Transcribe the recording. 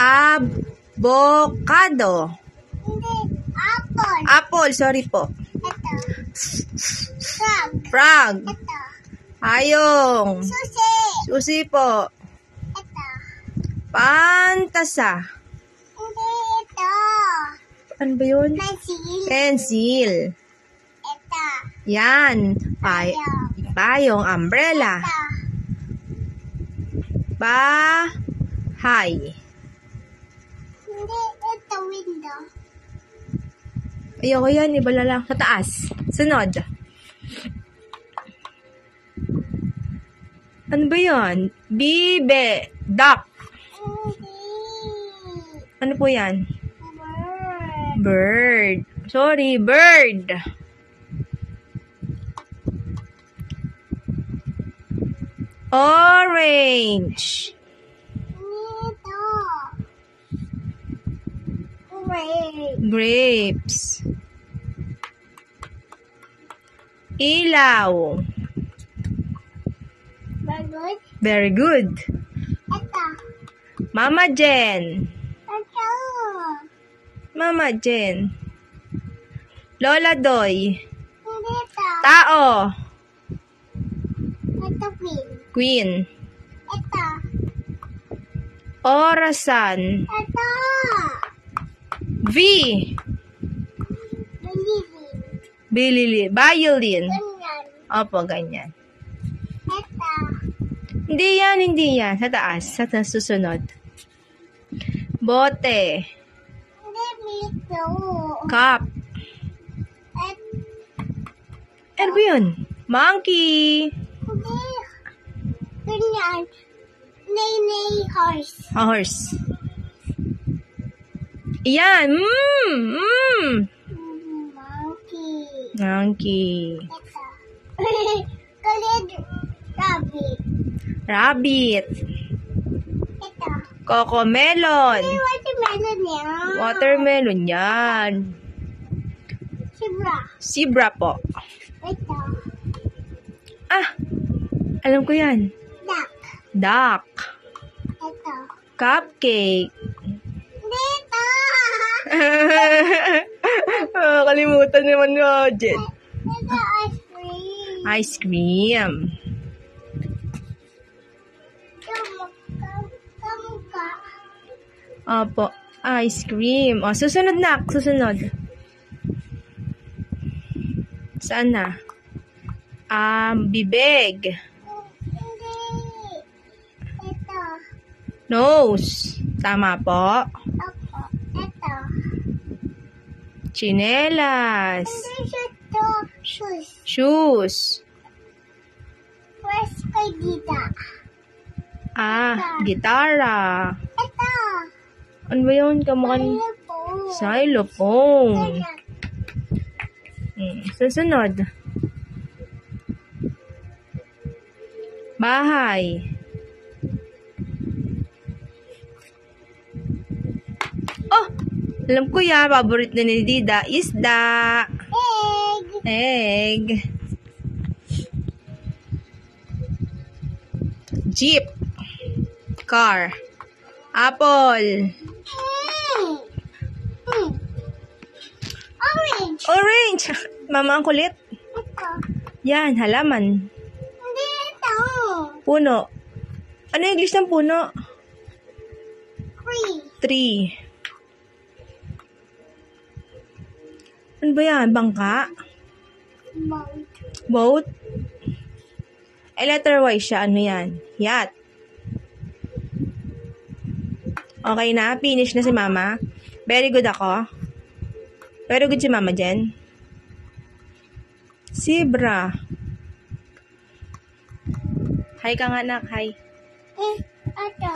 Avocado. Hindi. Apple. Apple, sorry po. Ito. Frog. Frog. Ito. Hayong. Susi. Susi po. Ito. Pantasa. Hindi ito. Ano ba yun? Pencil. Pencil. Ito. Yan. Payong. Umbrella. Ito. Bahay. Hindi ito window. Ayoko yan. Iba na lang. Sa taas. Sunod. Ano ba yan? Bibe. Duck. Hindi. Ano po yan? Bird. Bird. Sorry, bird. Orange. Ito. Grape. Grapes. Ilaw. Bagot. Very good. Ito. Mama Jen. Ito. Mama Jen. Lola Doy. Hindi ito. Tao. Ito queen. Queen. Ito. Orasan. Ito. V. Balili. Violin. Ganyan. Opo, ganyan. Ito. Hindi yan. Sa taas. Sa taas susunod. Bote. Hindi dito. Cup. Ano ba yun? Monkey. Hindi. Ganyan. Nay horse. Horse. Yan. Monkey. Monkey. Ito. Kalid rabbit. Rabbit. Ito. Cocomelon. May watermelon yan. Watermelon yan. Zebra. Zebra po. Ito. Alam ko yan. Duck. Duck. Ito. Cupcake. Dito. Kalimutan naman mo, Jen. Ito ice cream. Ice cream. Kamukha. Opo. Ice cream. O, susunod na. Susunod. Saan na? Bibig. Hindi. Ito. Nose. Tama po. Opo. Ito. Chinelas. Hindi siya to. Shoes. Shoes. Where's kay Dida? Gitara. Ito. Ano ba yun? Kamukha Xylophone. xylophone. Susunod. Bahay. Oh! Alam ko yan. Paborito ni Dida. Isda. Egg. Jeep. Car. Apple. Orange. Orange. Mama, ang kulit. Ito. Yan, halaman. Hindi ito. Puno. Ano yung English ng puno? Tree. Tree. Ano ba yan? Bangka? Boat. Boat? Letter Y siya. Ano yan? Yacht. Okay na? Finish na si Mama? Very good ako? Very good si Mama Jen? Zebra. Hi ka nga, anak. Hi. Ito.